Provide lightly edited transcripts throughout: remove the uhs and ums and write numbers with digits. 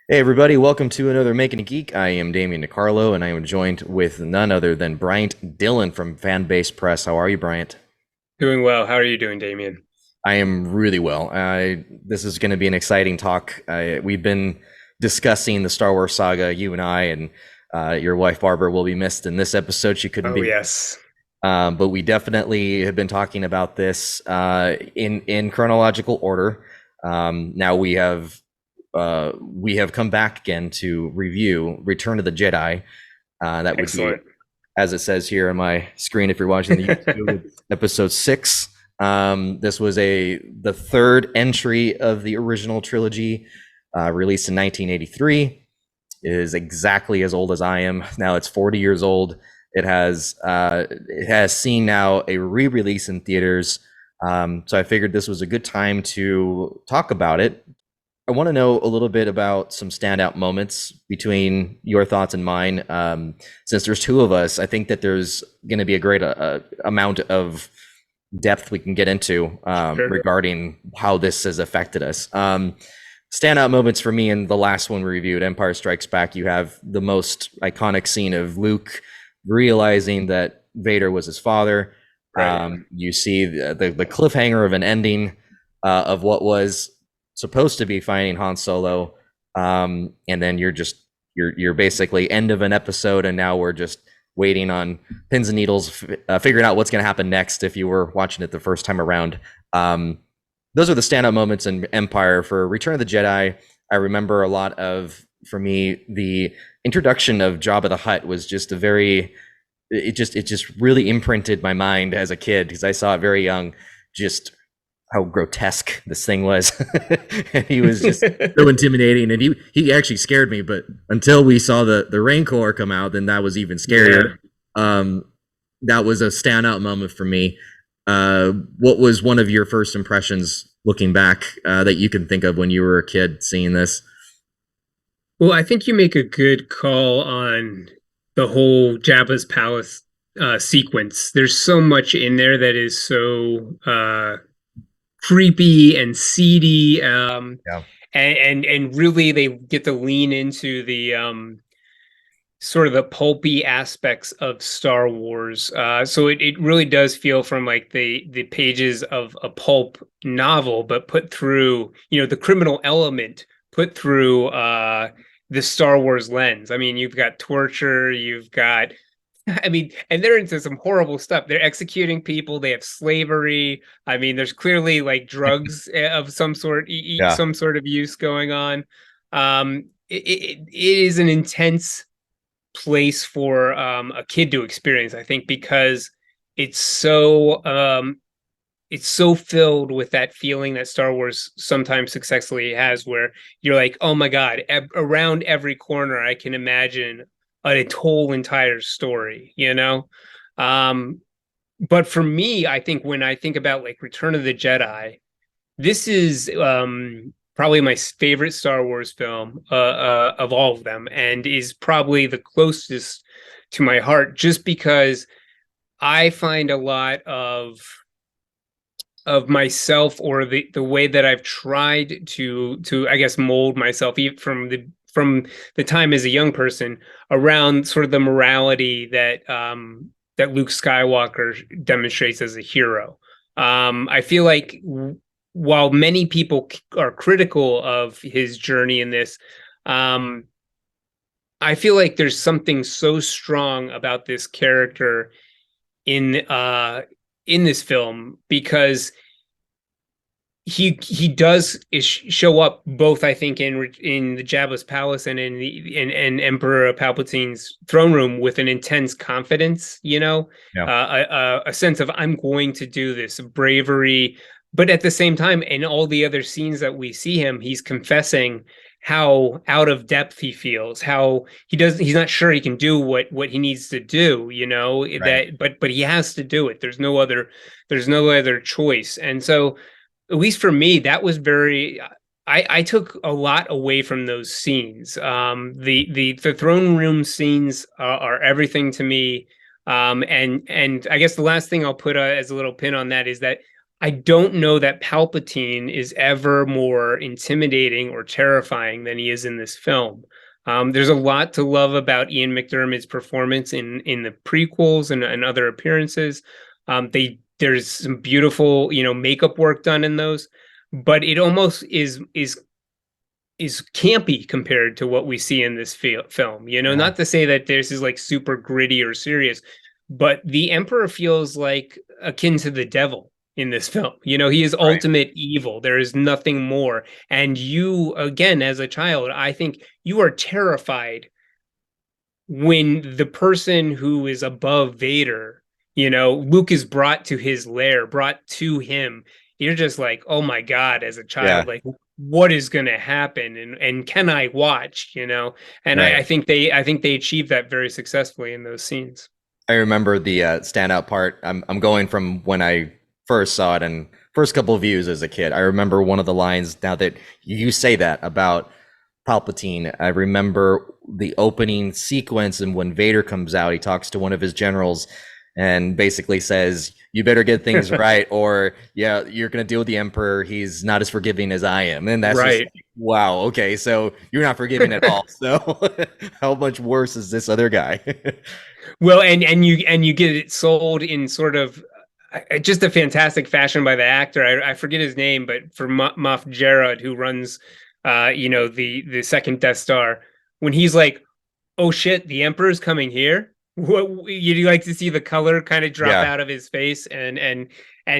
Hey everybody, welcome to another Making a Geek. I am Damian Dicarlo, and I am joined with none other than Bryant Dillon from Fanbase Press. How are you, Bryant? Doing well. How are you doing, Damien? I am really well. This is going to be an exciting talk. We've been discussing the Star Wars saga, you and I, and your wife Barbara will be missed in this episode. She couldn't Oh, be, yes. but we definitely have been talking about this in chronological order. Now we have come back again to review Return of the Jedi. That would be, Excellent. as it says here on my screen, if you're watching the YouTube, episode 6. This was the third entry of the original trilogy, released in 1983. It is exactly as old as I am. Now it's 40 years old. It has seen now a re-release in theaters. So I figured this was a good time to talk about it. I want to know a little bit about some standout moments between your thoughts and mine. Since there's two of us, I think that there's going to be a great amount of depth we can get into Sure. regarding how this has affected us. Standout moments for me in the last one we reviewed, Empire Strikes Back, you have the most iconic scene of Luke realizing that Vader was his father. Right. You see the cliffhanger of an ending of what was supposed to be finding Han Solo, and then you're basically end of an episode, and now we're just waiting on pins and needles, figuring out what's going to happen next. If you were watching it the first time around, those are the standout moments in Empire. For Return of the Jedi, I remember a lot of, for me, the introduction of Jabba the Hutt was just a very it just really imprinted my mind as a kid because I saw it very young, just how grotesque this thing was. And he was just so intimidating, and he actually scared me. But until we saw the Rancor come out, then that was even Yeah. scarier. That was a standout moment for me. What was one of your first impressions looking back that you can think of when you were a kid seeing this? Well, I think you make a good call on the whole Jabba's palace sequence. There's so much in there that is so creepy and seedy, Yeah. and really they get to lean into the sort of the pulpy aspects of Star Wars. So it really does feel from like the pages of a pulp novel, but put through, the criminal element put through the Star Wars lens. I mean, you've got torture, you've got I mean, and they're into some horrible stuff. They're executing people. They have slavery. I mean, there's clearly like drugs of some sort, Yeah. some sort of use going on. It is an intense place for a kid to experience, I think, because it's so it's so filled with that feeling that Star Wars sometimes successfully has, where you're like, oh my god, around every corner I can imagine a whole entire story, you know. Um, but for me, I think when I think about like Return of the Jedi, this is probably my favorite Star Wars film of all of them, and is probably the closest to my heart, just because I find a lot of myself, or the way that I've tried to I guess mold myself from the time as a young person around sort of the morality that Luke Skywalker demonstrates as a hero. I feel like while many people are critical of his journey in this, um, I feel like there's something so strong about this character in uh in this film, because he does show up both, I think, in the Jabba's palace and in Emperor Palpatine's throne room with an intense confidence, Yeah. a sense of I'm going to do this, bravery. But at the same time, in all the other scenes that we see him, he's confessing how out of depth he feels, how he's not sure he can do what he needs to do, Right. that but he has to do it. There's no other choice. And so, at least for me, that was very. I took a lot away from those scenes. The throne room scenes are everything to me. And I guess the last thing I'll put as a little pin on that is that I don't know that Palpatine is ever more intimidating or terrifying than he is in this film. There's a lot to love about Ian McDermott's performance in the prequels and other appearances. There's some beautiful, makeup work done in those, but it almost is campy compared to what we see in this film. Yeah. Not to say that this is like super gritty or serious, but the Emperor feels like akin to the devil in this film. He is Right. ultimate evil. There is nothing more. And you, again, as a child, I think you are terrified when the person who is above Vader, Luke is brought to his lair, brought to him. You're just like, oh my God, as a child, Yeah. like what is gonna happen? And can I watch, And I, Right. I think they achieved that very successfully in those scenes. I remember the standout part. I'm going from when I first saw it and first couple of views as a kid. I remember one of the lines. Now that you say that about Palpatine, I remember the opening sequence, and when Vader comes out, he talks to one of his generals and basically says, "You better get things right, or yeah, you're gonna deal with the Emperor. He's not as forgiving as I am." And that's just Right. like, wow. Okay, so you're not forgiving at all. So how much worse is this other guy? Well, and you get it sold in sort of just a fantastic fashion by the actor. I forget his name, but for Moff Jarrod, who runs, the second Death Star, when he's like, "Oh shit, the Emperor's coming here." What you like to see the color kind of drop Yeah. out of his face, and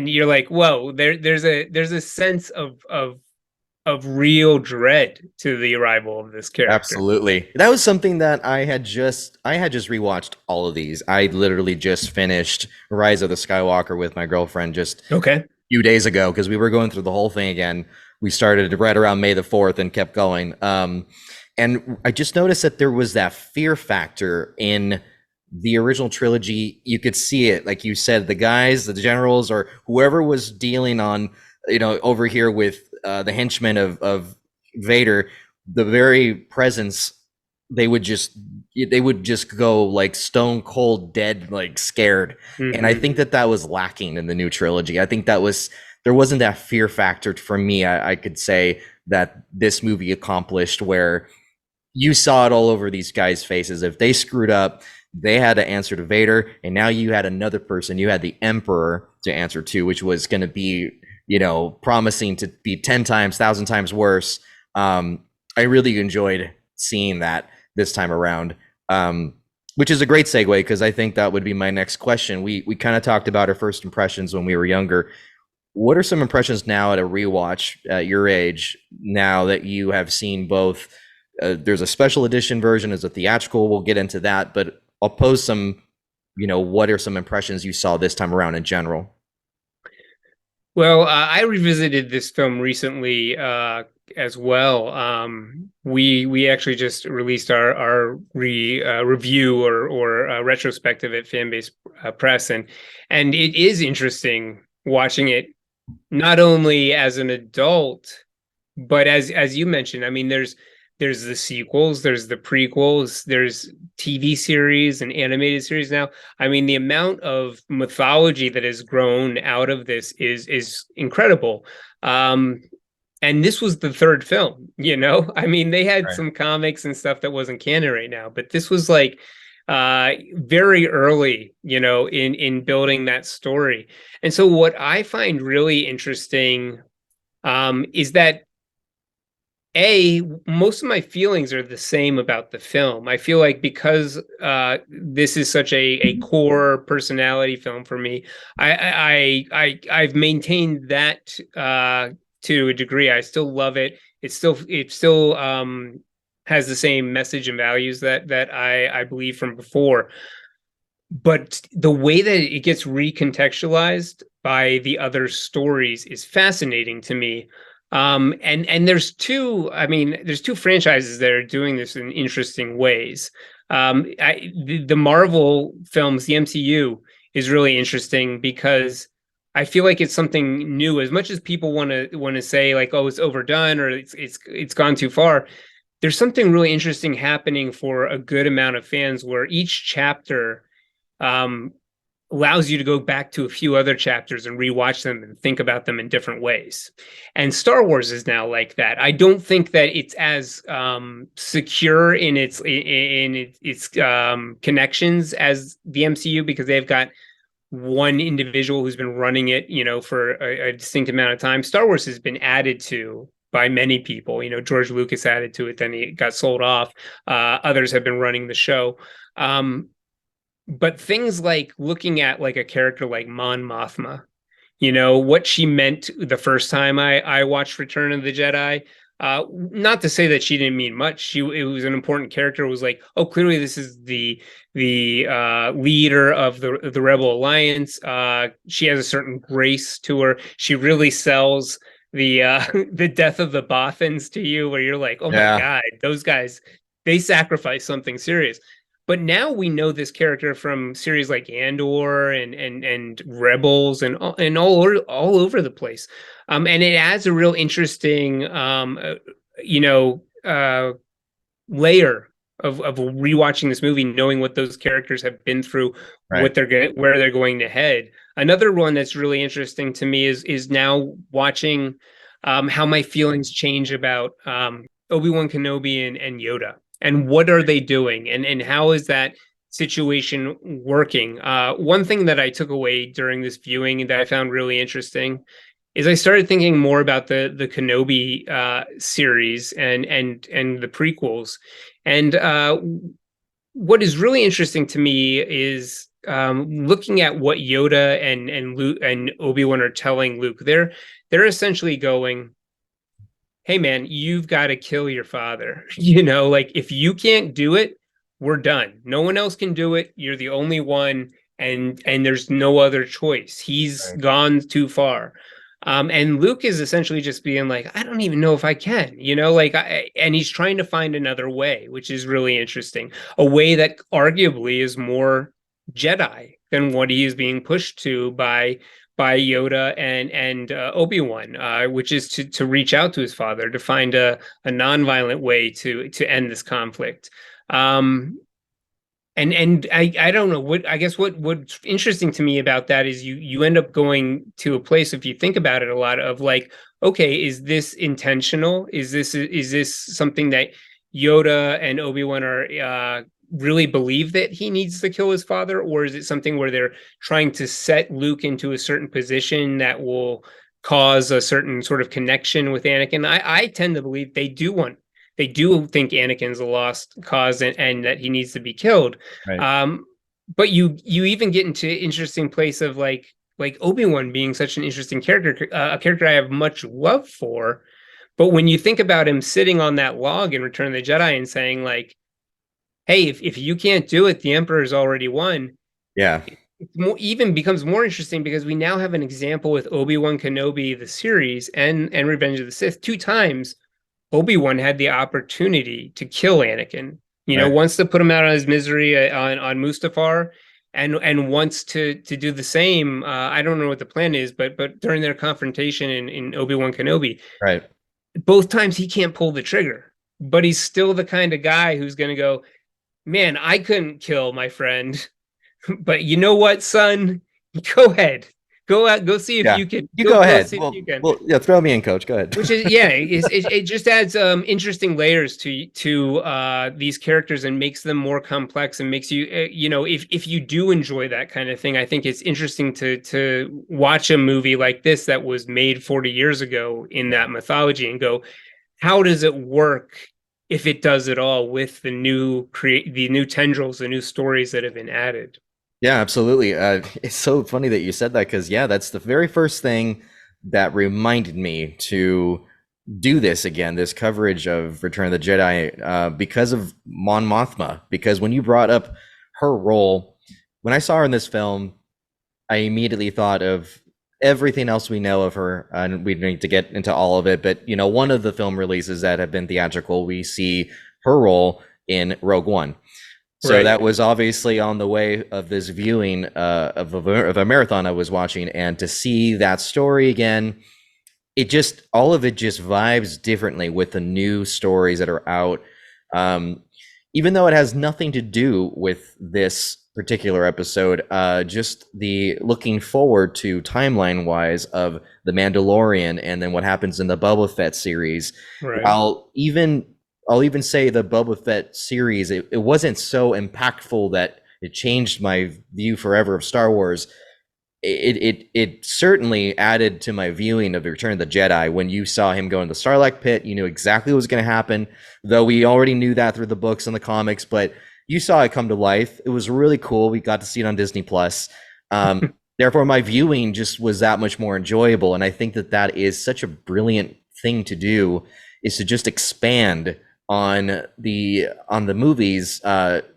you're like, "Whoa!" There's a sense of real dread to the arrival of this character. Absolutely. That was something that I had just rewatched all of these. I literally just finished Rise of the Skywalker with my girlfriend just a Okay. few days ago because we were going through the whole thing again. We started right around May the 4th and kept going. And I just noticed that there was that fear factor in the original trilogy. You could see it, like you said, the guys, the generals, or whoever was dealing on, over here with the henchmen of Vader, the very presence, they would just they would just go like stone cold dead, like scared. And I Hmm. think that that was lacking in the new trilogy. I think that was there wasn't that fear factor for me. I could say that this movie accomplished, where you saw it all over these guys' faces. If they screwed up, they had to answer to Vader, and now you had another person. You had the Emperor to answer to, which was going to be, promising to be 10 times, 1,000 times worse. I really enjoyed seeing that this time around, which is a great segue because I think that would be my next question. We kind of talked about our first impressions when we were younger. What are some impressions now at a rewatch at your age, now that you have seen both? There's a special edition version, there's a theatrical. We'll get into that, but I'll pose some, what are some impressions you saw this time around in general? Well, I revisited this film recently as well. We actually just released our review or retrospective at Fanbase Press, and it is interesting watching it not only as an adult, but as you mentioned. I mean, there's the sequels, there's the prequels, there's TV series and animated series now. I mean, the amount of mythology that has grown out of this is incredible. Um, and this was the third film. I mean, they had Right. some comics and stuff that wasn't canon right now, but this was like very early, in building that story. And so what I find really interesting is that most of my feelings are the same about the film. I feel like because this is such a core personality film for me, I've maintained that to a degree. I still love it. It still has the same message and values that I believe from before. But the way that it gets recontextualized by the other stories is fascinating to me. And there's two franchises that are doing this in interesting ways. The Marvel films, the MCU, is really interesting because I feel like it's something new. As much as people want to say like, oh, it's overdone or it's gone too far, there's something really interesting happening for a good amount of fans where each chapter um, allows you to go back to a few other chapters and rewatch them and think about them in different ways. And Star Wars is now like that. I don't think that it's as secure in its connections as the MCU, because they've got one individual who's been running it, for a distinct amount of time. Star Wars has been added to by many people. George Lucas added to it, then he got sold off. Others have been running the show. But things like looking at like a character like Mon Mothma, what she meant the first time I watched Return of the Jedi. Not to say that she didn't mean much. It was an important character. It was like, oh, clearly this is the leader of the Rebel Alliance. She has a certain grace to her. She really sells the the death of the Bothans to you, where you're like, oh my Yeah. god, those guys, they sacrifice something serious. But now we know this character from series like Andor and Rebels and all over the place, and it adds a real interesting you know uh, layer of rewatching this movie, knowing what those characters have been through, Right. where they're going to head. Another one that's really interesting to me is now watching how my feelings change about Obi-Wan Kenobi and Yoda, and what are they doing, and how is that situation working. One thing that I took away during this viewing that I found really interesting is I started thinking more about the Kenobi series and the prequels. And what is really interesting to me is looking at what Yoda and Luke and Obi-Wan are telling Luke. They're essentially going, hey man, you've got to kill your father. Like, if you can't do it, we're done. No one else can do it. You're the only one, and there's no other choice. He's Right. gone too far. And Luke is essentially just being like, I don't even know if I can, like, and he's trying to find another way, which is really interesting. A way that arguably is more Jedi than what he is being pushed to by Yoda and Obi-Wan, which is to reach out to his father to find a nonviolent way to end this conflict. Um, and I don't know, what I guess what's interesting to me about that is you end up going to a place, if you think about it a lot, of like, okay, is this intentional? Is this something that Yoda and Obi-Wan are really believe that he needs to kill his father, or is it something where they're trying to set Luke into a certain position that will cause a certain sort of connection with Anakin? I tend to believe they do think Anakin's a lost cause, and that he needs to be killed. Right. Um, but you even get into interesting place of like Obi-Wan being such an interesting character, a character I have much love for. But when you think about him sitting on that log in Return of the Jedi and saying like, hey, if you can't do it, the Emperor's already won. Yeah. It even becomes more interesting because we now have an example with Obi-Wan Kenobi, the series, and Revenge of the Sith. Two times Obi-Wan had the opportunity to kill Anakin. Right. Once to put him out of his misery on Mustafar, and once to do the same. I don't know what the plan is, but during their confrontation in Obi-Wan Kenobi, Right. both times he can't pull the trigger, but he's still the kind of guy who's going to go, man, I couldn't kill my friend, but you know what, son? Go ahead. Go out, go see if Yeah. you can. You go Go ahead. see if you can. Well, yeah. Throw me in, coach. Go ahead. Which is, yeah, it just adds interesting layers to these characters and makes them more complex, and makes you if you do enjoy that kind of thing, I think it's interesting to watch a movie like this that was made 40 years ago in that mythology and go, how does it work, if it does at all, with the new tendrils, the new stories that have been added. Yeah, absolutely. It's so funny that you said that, because yeah, that's the very first thing that reminded me to do this again, this coverage of Return of the Jedi, because of Mon Mothma. Because when you brought up her role, when I saw her in this film, I immediately thought of everything else we know of her, and we need to get into all of it. But one of the film releases that have been theatrical, we see her role in Rogue One. So Right. that was obviously on the way of this viewing of a marathon I was watching, and to see that story again, all of it just vibes differently with the new stories that are out. Um, even though it has nothing to do with this particular episode, just the looking forward to timeline wise of the Mandalorian and then what happens in the Boba Fett series. Right. I'll even say the Boba Fett series, it wasn't so impactful that it changed my view forever of Star Wars. It certainly added to my viewing of Return of the Jedi. When you saw him go in the Sarlacc pit, you knew exactly what was going to happen, though we already knew that through the books and the comics, but you saw it come to life. It was really cool. We got to see it on Disney Plus. Therefore, my viewing just was that much more enjoyable, and I think that that is such a brilliant thing to do, is to just expand on the movies,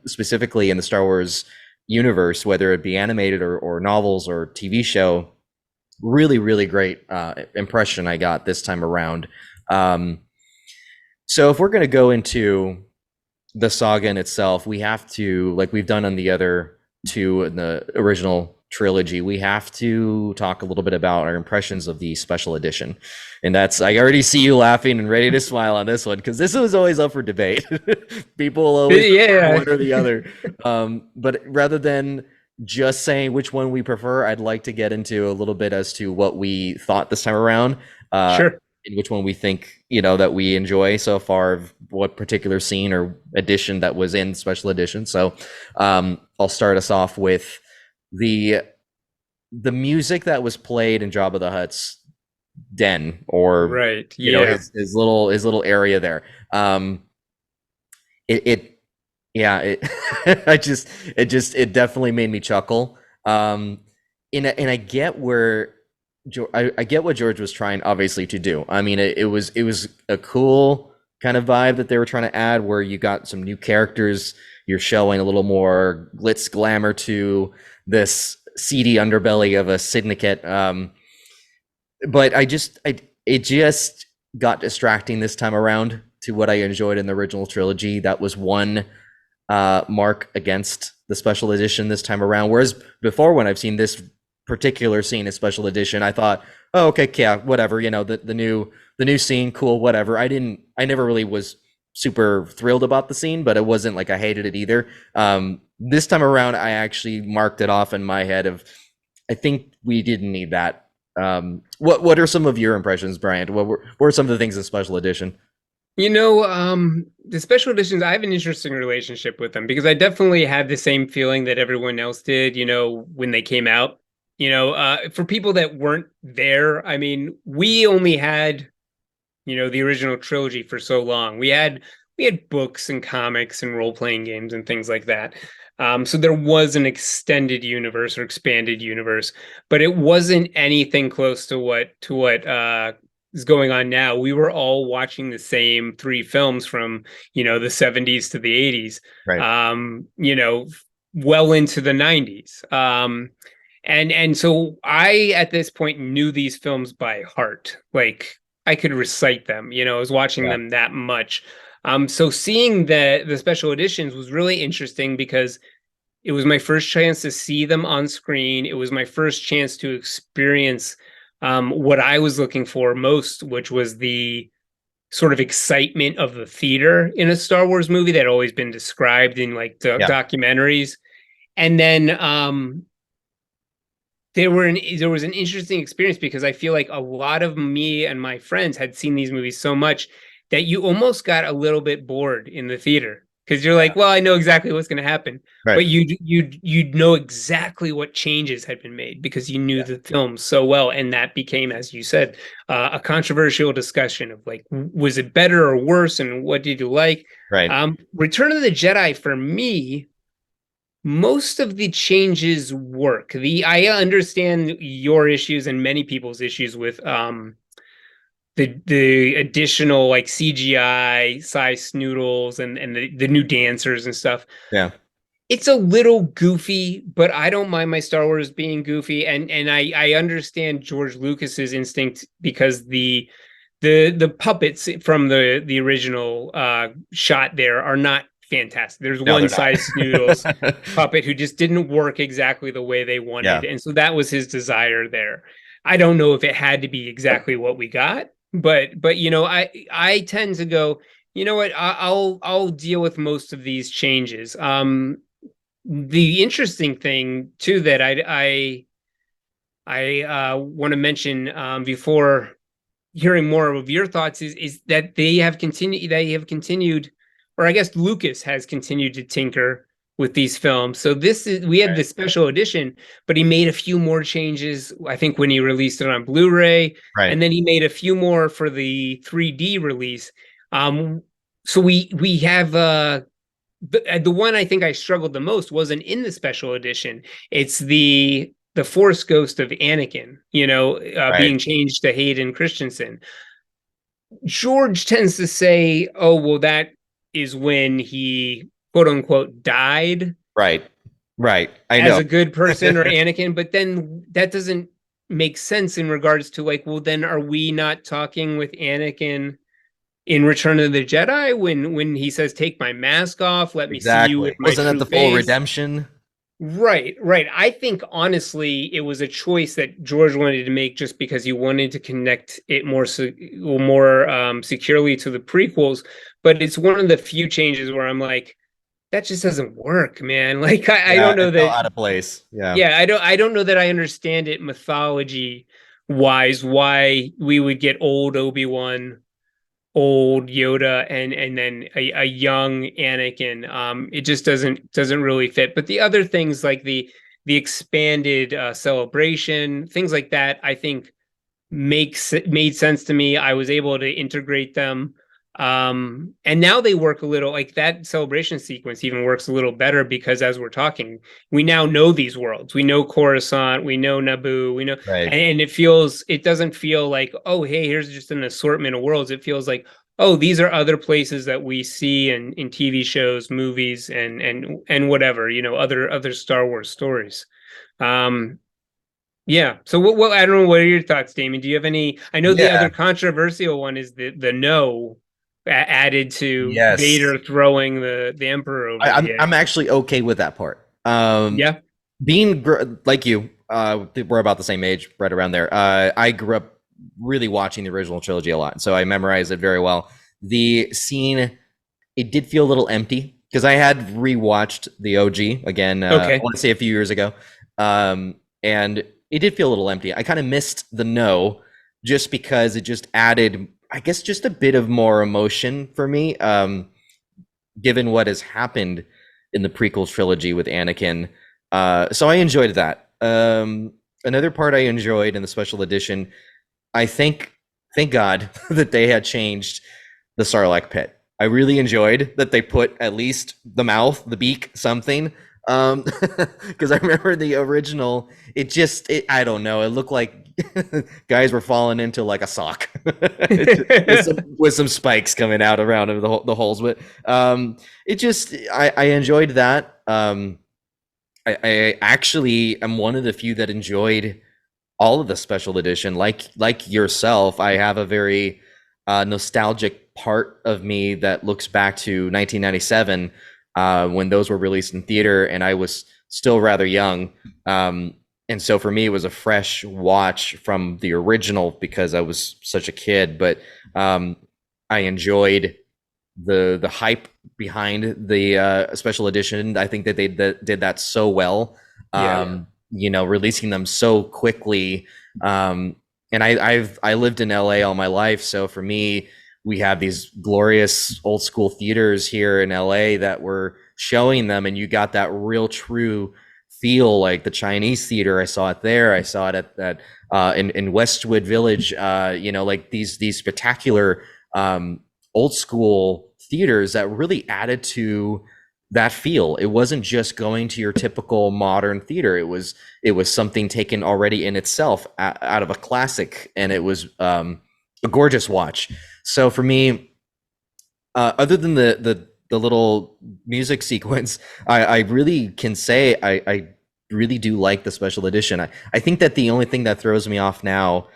specifically in the Star Wars universe, whether it be animated or novels or TV show. Really, really great impression I got this time around. So if we're going to go into the saga in itself, we have to, like we've done on the other two in the original trilogy, we have to talk a little bit about our impressions of the special edition. And that's, I already see you laughing and ready to smile on this one, because this was always up for debate. People always prefer Yeah. one or the other. But rather than just saying which one we prefer, I'd like to get into a little bit as to what we thought this time around. Sure. And which one we think, that we enjoy so far, of what particular scene or edition that was in special edition. So I'll start us off with the music that was played in Jabba the Hutt's den, or Right. Yeah. his little area there. It yeah, it definitely made me chuckle. And I get where I get what George was trying, obviously, to do. I mean, it was a cool kind of vibe that they were trying to add, where you got some new characters. You're showing a little more glitz glamour to this seedy underbelly of a syndicate. But it just got distracting this time around to what I enjoyed in the original trilogy. That was one mark against the special edition this time around. Whereas before, when I've seen this particular scene in special edition, I thought, oh, okay, yeah, whatever, the new scene, cool, whatever. I never really was super thrilled about the scene, but it wasn't like I hated it either. This time around, I actually marked it off in my head of, I think we didn't need that. What are some of your impressions, Bryant? What were some of the things in special edition? The special editions, I have an interesting relationship with them because I definitely had the same feeling that everyone else did, when they came out. For people that weren't there, I mean, we only had, the original trilogy for so long. We had books and comics and role-playing games and things like that. So there was an extended universe or expanded universe, but it wasn't anything close to what is going on now. We were all watching the same three films from, the 70s to the 80s, Right. well into the 90s. And so I, at this point, knew these films by heart. Like, I could recite them, I was watching Yeah. them that much. So seeing the special editions was really interesting because it was my first chance to see them on screen. It was my first chance to experience what I was looking for most, which was the sort of excitement of the theater in a Star Wars movie that had always been described in like Yeah. documentaries. And then there was an interesting experience because I feel like a lot of me and my friends had seen these movies so much that you almost got a little bit bored in the theater because you're like, well, I know exactly what's going to happen, Right. but you'd know exactly what changes had been made because you knew Yeah. the film so well, and that became, as you said, a controversial discussion of like, was it better or worse, and what did you like? Right. Return of the Jedi for me, most of the changes work. I understand your issues and many people's issues with the additional like CGI size noodles and the new dancers and stuff. Yeah. It's a little goofy, but I don't mind my Star Wars being goofy, and I understand George Lucas's instinct because the puppets from the original shot there are not fantastic. There's No, one they're size noodles not. puppet who just didn't work exactly the way they Yeah. wanted, and so that was his desire there. I don't know if it had to be exactly what we got, but I tend to go, You know what? I'll deal with most of these changes. The interesting thing too that I want to mention before hearing more of your thoughts is that they have continued, or I guess Lucas has continued to tinker with these films. So this is we had the special edition, but he made a few more changes, I think, when he released it on Blu-ray, Right. and then he made a few more for the 3D release. Um, so we have the one I think I struggled the most wasn't in the special edition. It's the Force Ghost of Anakin, Right. being changed to Hayden Christensen. George tends to say, "Oh, well, that is when he quote unquote died Right. Right. I as know. a good person or Anakin," but then that doesn't make sense in regards to like, well, then are we not talking with Anakin in Return of the Jedi when he says, "Take my mask off, let me see you with Exactly. my Wasn't that true the full face"? redemption? Right, right. I think honestly, it was a choice that George wanted to make just because he wanted to connect it more securely to the prequels. But it's one of the few changes where I'm like, that just doesn't work, man. Like I Yeah, don't know it fell that. out of place. Yeah. Yeah, I don't know that I understand it mythology wise why we would get old Obi-Wan, old Yoda, and then a young Anakin. It just doesn't really fit. But the other things like the expanded celebration, things like that, I think made sense to me. I was able to integrate them. And now they work a little like that celebration sequence even works a little better because as we're talking, we now know these worlds. We know Coruscant, we know Naboo, we know, Right. and it doesn't feel like, oh, hey, here's just an assortment of worlds. It feels like, oh, these are other places that we see in TV shows, movies, and whatever, other Star Wars stories. Um, yeah. So what I don't know, what are your thoughts, Damien? Do you have any? I know the other Yeah. controversial one is the no added to Yes. Vader throwing the Emperor over the I'm edge. actually okay with that part. Yeah. Being like you, we're about the same age, right around there. I grew up really watching the original trilogy a lot, so I memorized it very well. The scene, it did feel a little empty because I had rewatched the OG again. I Okay. want to say a few years ago, and it did feel a little empty. I kind of missed the no, just because it just added, I guess, just a bit of more emotion for me. Given what has happened in the prequel trilogy with Anakin. So I enjoyed that. Another part I enjoyed in the special edition, I think, thank God that they had changed the Sarlacc pit. I really enjoyed that they put at least the mouth, the beak, something. Because I remember the original, I don't know, it looked like guys were falling into like a sock with some spikes coming out around the holes. But I enjoyed that. I actually am one of the few that enjoyed all of the special edition. Like yourself, I have a very nostalgic part of me that looks back to 1997 when those were released in theater, and I was still rather young. And so for me, it was a fresh watch from the original because I was such a kid. But um, I enjoyed the hype behind the special edition. I think that they did that so well. Yeah. Releasing them so quickly. And I lived in LA all my life, so for me, we have these glorious old school theaters here in LA that were showing them, and you got that real true feel like the Chinese theater. I saw it there. I saw it in Westwood Village. Like these spectacular old school theaters that really added to that feel. It wasn't just going to your typical modern theater. It was something taken already in itself out of a classic, and it was a gorgeous watch. So for me, other than the little music sequence, I really can say I really do like the special edition. I think that the only thing that throws me off now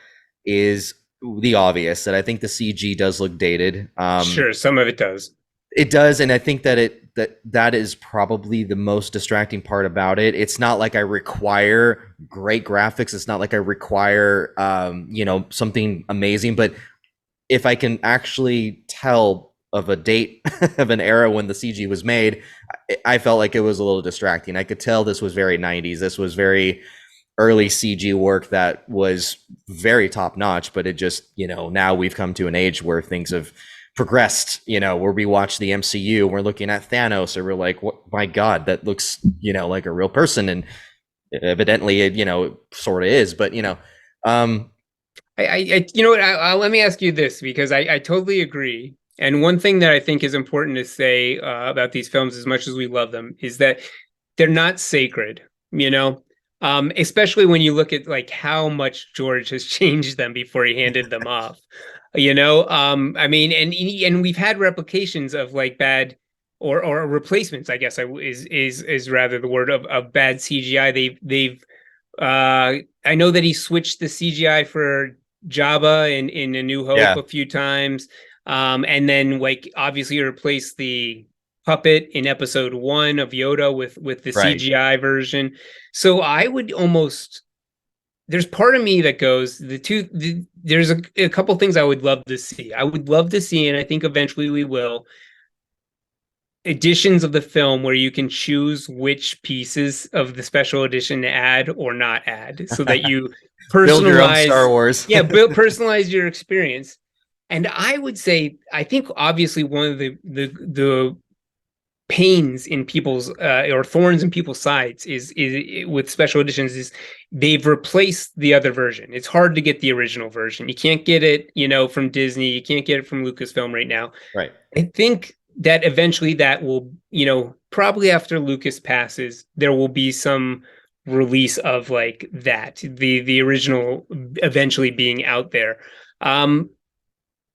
is the obvious, that I think the CG does look dated. Sure. Some of it does. It does, and I think that is probably the most distracting part about it. It's not like I require great graphics. It's not like I require something amazing, but if I can actually tell of a date of an era when the CG was made, I felt like it was a little distracting. I could tell this was very 90s. This was very early CG work that was very top notch, but it just, now we've come to an age where things have progressed, where we watch the MCU, we're looking at Thanos, or we're like, what, my God, that looks, like a real person. And evidently, it, sort of is, but, you know what? Let me ask you this because I totally agree. And one thing that I think is important to say about these films, as much as we love them, is that they're not sacred. You know, especially when you look at like how much George has changed them before he handed them off. I mean, and we've had replications of like bad or replacements. I guess is rather the word of bad CGI. I know that he switched the CGI for Jabba in A New Hope yeah, a few times. And then like obviously replaced the puppet in episode 1 of Yoda with the right. CGI version. So I would almost there's part of me that goes there's a couple things I would love to see. I would love to see, and I think eventually we will, editions of the film where you can choose which pieces of the special edition to add or not add so that you Build your own Star personalize Wars. personalize your experience. And I would say I think obviously one of the pains in people's or thorns in people's sides is with special editions is they've replaced the other version. It's hard to get the original version. You can't get it, from Disney. You can't get it from Lucasfilm right now. Right. I think that eventually that will, probably after Lucas passes, there will be some release of like that, the original eventually being out there.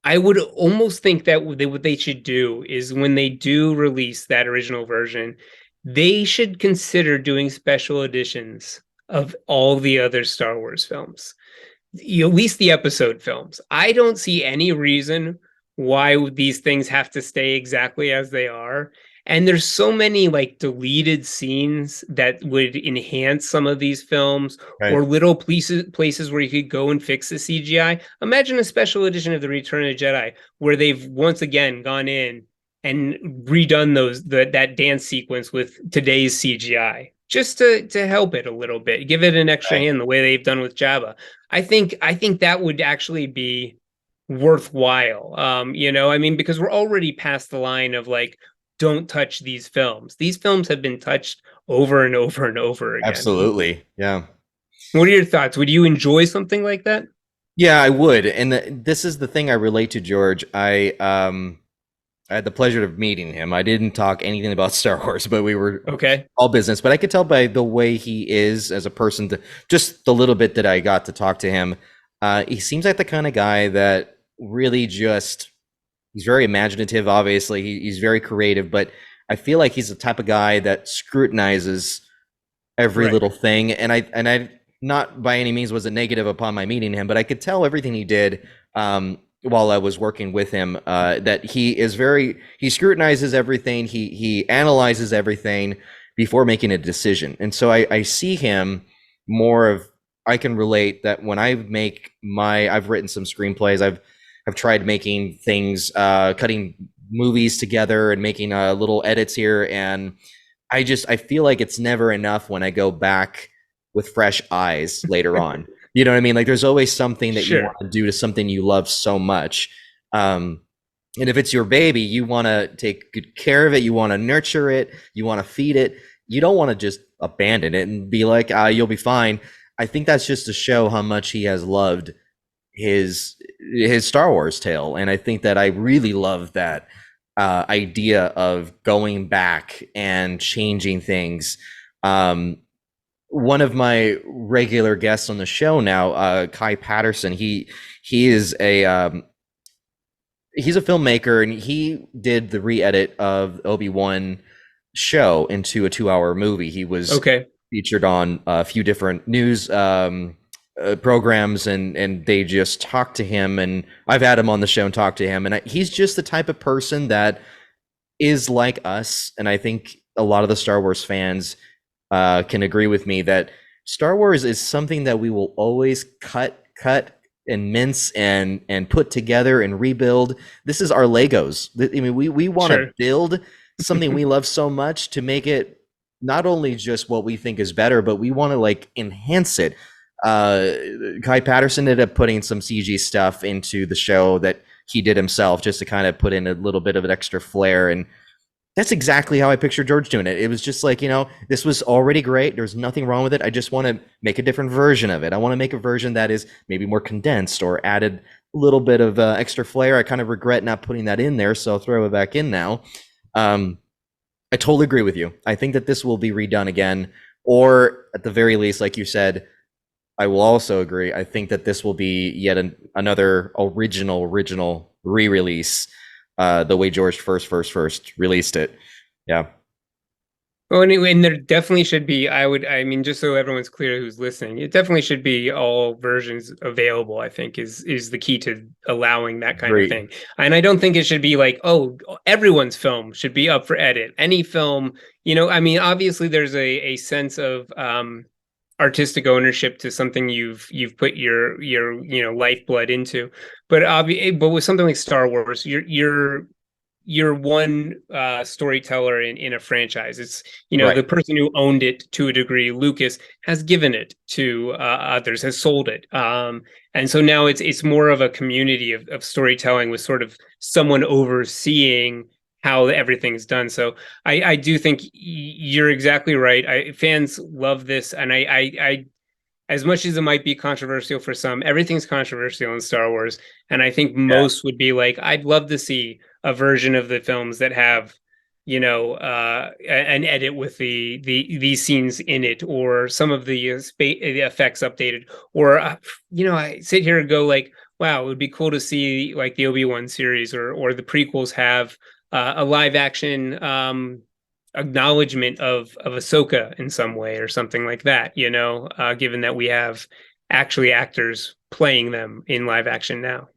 I would almost think that what they should do is when they do release that original version, they should consider doing special editions of all the other Star Wars films, at least the episode films. I don't see any reason why these things have to stay exactly as they are. And there's so many like deleted scenes that would enhance some of these films Right. or little places where you could go and fix the CGI. Imagine a special edition of The Return of the Jedi where they've once again gone in and redone that dance sequence with today's CGI just to help it a little bit, give it an extra Right. hand the way they've done with Jabba. I think that would actually be worthwhile. I mean, because we're already past the line of like, don't touch these films. These films have been touched over and over and over again. Absolutely. Yeah. What are your thoughts? Would you enjoy something like that? Yeah, I would. And this is the thing I relate to George. I had the pleasure of meeting him. I didn't talk anything about Star Wars, but we were Okay. all business. But I could tell by the way he is as a person, just the little bit that I got to talk to him, he seems like the kind of guy that really just, he's very imaginative, obviously. He's very creative, but I feel like he's the type of guy that scrutinizes every Right. little thing. And I not by any means was it negative upon my meeting him, but I could tell everything he did while I was working with him that he scrutinizes everything, he analyzes everything before making a decision. And so I see him more of, I can relate that when I've written some screenplays, I've tried making things, cutting movies together and making little edits here, and I feel like it's never enough when I go back with fresh eyes later on. You know what I mean? Like there's always something that you want Sure. to do to something you love so much. And if it's your baby, you want to take good care of it. You want to nurture it. You want to feed it. You don't want to just abandon it and be like, you'll be fine. I think that's just to show how much he has loved his Star Wars tale. And I think that I really love that idea of going back and changing things. One of my regular guests on the show now, Kai Patterson, he is he's a filmmaker, and he did the re-edit of Obi-Wan show into a 2-hour movie. He was Okay. featured on a few different news programs, and they just talked to him, and I've had him on the show and talked to him, and he's just the type of person that is like us. And I think a lot of the Star Wars fans can agree with me that Star Wars is something that we will always cut mince and put together and rebuild. This is our Legos. I mean, we want to Sure. build something we love so much to make it not only just what we think is better, but we want to like enhance it. uh Kai Patterson ended up putting some CG stuff into the show that he did himself just to kind of put in a little bit of an extra flair, and that's exactly how I pictured George doing it. It was just like, this was already great. There's nothing wrong with it. I just want to make a different version of it. I want to make a version that is maybe more condensed or added a little bit of extra flair. I kind of regret not putting that in there, so I'll throw it back in now. um I totally agree with you. I think that this will be redone again, or at the very least, like you said, I will also agree. I think that this will be yet another original re-release, the way George first released it. Yeah, Well, and there definitely should be, I mean, just so everyone's clear who's listening, it definitely should be all versions available, I think is the key to allowing that kind of great. thing. And I don't think it should be like, oh, everyone's film should be up for edit. Any film, I mean, obviously there's a sense of artistic ownership to something you've put your lifeblood into. But with something like Star Wars, you're one storyteller in a franchise. It's Right. the person who owned it to a degree. Lucas has given it to others, has sold it, and so now it's more of a community of storytelling with sort of someone overseeing how everything's done. So I do think you're exactly right. Fans love this, and I as much as it might be controversial for some, everything's controversial in Star Wars. And I think Yeah. most would be like, I'd love to see a version of the films that have, an edit with these scenes in it, or some of the effects updated, or I sit here and go like, wow, it would be cool to see like the Obi-Wan series or the prequels have a live action acknowledgement of Ahsoka in some way or something like that, given that we have actually actors playing them in live action now.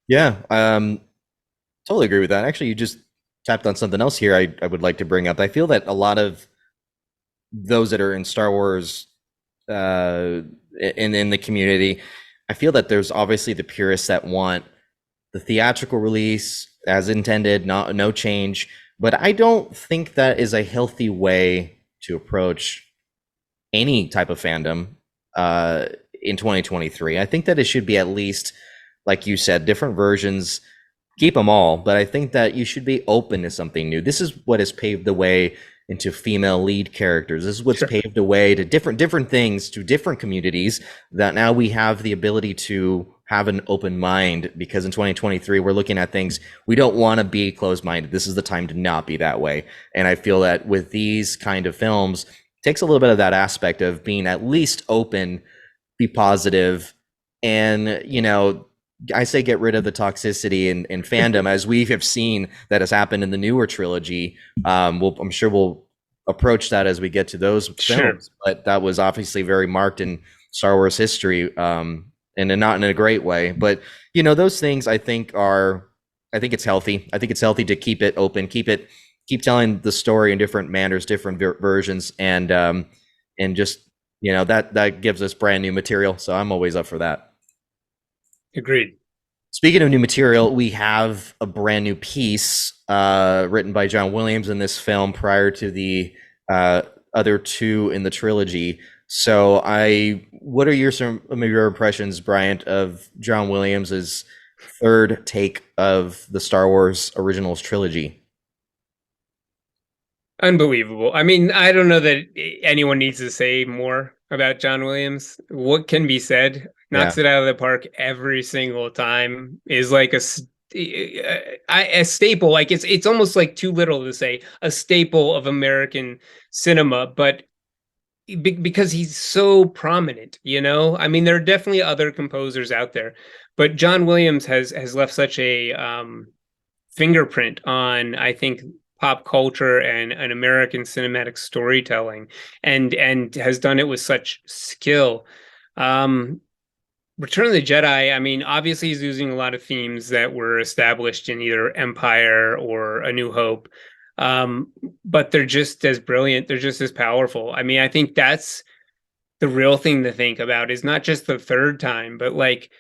Yeah. Totally agree with that. Actually, you just tapped on something else here. I would like to bring up. I feel that a lot of those that are in Star Wars, uh, in the community, I feel that there's obviously the purists that want the theatrical release as intended, not no change. But I don't think that is a healthy way to approach any type of fandom uh, in 2023. I think that it should be at least, like you said, different versions. Keep them all, but I think that you should be open to something new. This is what has paved the way into female lead characters. This is what's Sure. paved the way to different things, to different communities, that now we have the ability to have an open mind, because in 2023 we're looking at things, we don't want to be closed-minded. This is the time to not be that way. And I feel that with these kind of films, it takes a little bit of that aspect of being at least open, be positive, and I say get rid of the toxicity in fandom, as we have seen that has happened in the newer trilogy. I'm sure we'll approach that as we get to those Sure. films, but that was obviously very marked in Star Wars history, and not in a great way. But those things I think it's healthy. I think it's healthy to keep it open, keep telling the story in different manners, different versions, and just that gives us brand new material. So I'm always up for that. Agreed. Speaking of new material, we have a brand new piece written by John Williams in this film prior to the uh, other two in the trilogy. So, what are some of your impressions, Bryant, of John Williams's third take of the Star Wars originals trilogy? Unbelievable. I mean, I don't know that anyone needs to say more about John Williams. What can be said? Yeah, Knocks it out of the park every single time. Is like a staple. Like it's almost like too little to say a staple of American cinema, but because he's so prominent. I mean, there are definitely other composers out there, but John Williams has left such a fingerprint on, I think, pop culture and American cinematic storytelling, and has done it with such skill. Um, Return of the Jedi, I mean, obviously he's using a lot of themes that were established in either Empire or A New Hope. Um, but they're just as brilliant, they're just as powerful. I mean, I think that's the real thing to think about, is not just the third time, but like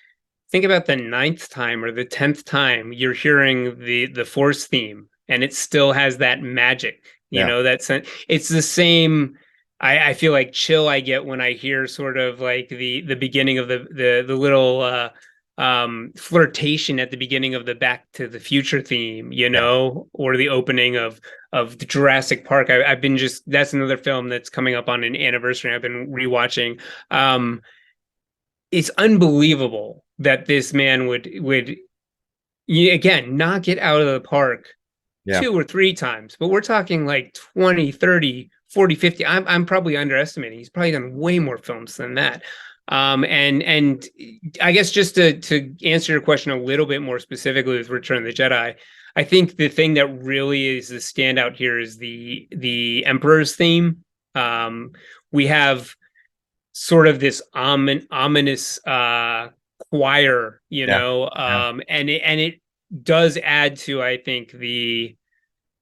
think about the ninth time or the 10th time you're hearing the Force theme, and it still has that magic. You Yeah. know, it's the same. I feel like chill I get when I hear sort of like the beginning of the little flirtation at the beginning of the Back to the Future theme, you Yeah. know, or the opening of the Jurassic Park. I've been just that's another film that's coming up on an anniversary. I've been rewatching. It's unbelievable that this man would again knock it out of the park Yeah. two or three times, but we're talking like 20, 30, 40, 50. I'm probably underestimating. He's probably done way more films than that. And I guess just to answer your question a little bit more specifically with Return of the Jedi, I think the thing that really is the standout here is the Emperor's theme. We have sort of this ominous choir, you Yeah. know, Yeah. and it does add to, I think, the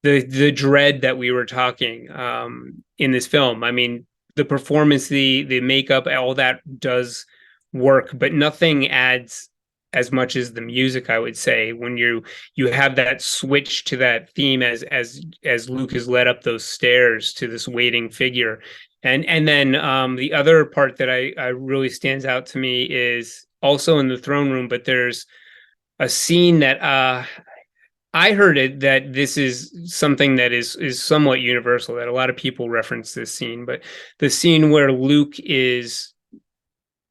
dread that we were talking in this film. I mean, the performance, the makeup, all that does work, but nothing adds as much as the music, I would say, when you have that switch to that theme as Luke is led up those stairs to this waiting figure. And then the other part that I really stands out to me is also in the throne room, but there's a scene that I heard it that this is something that is somewhat universal, that a lot of people reference this scene, but the scene where Luke is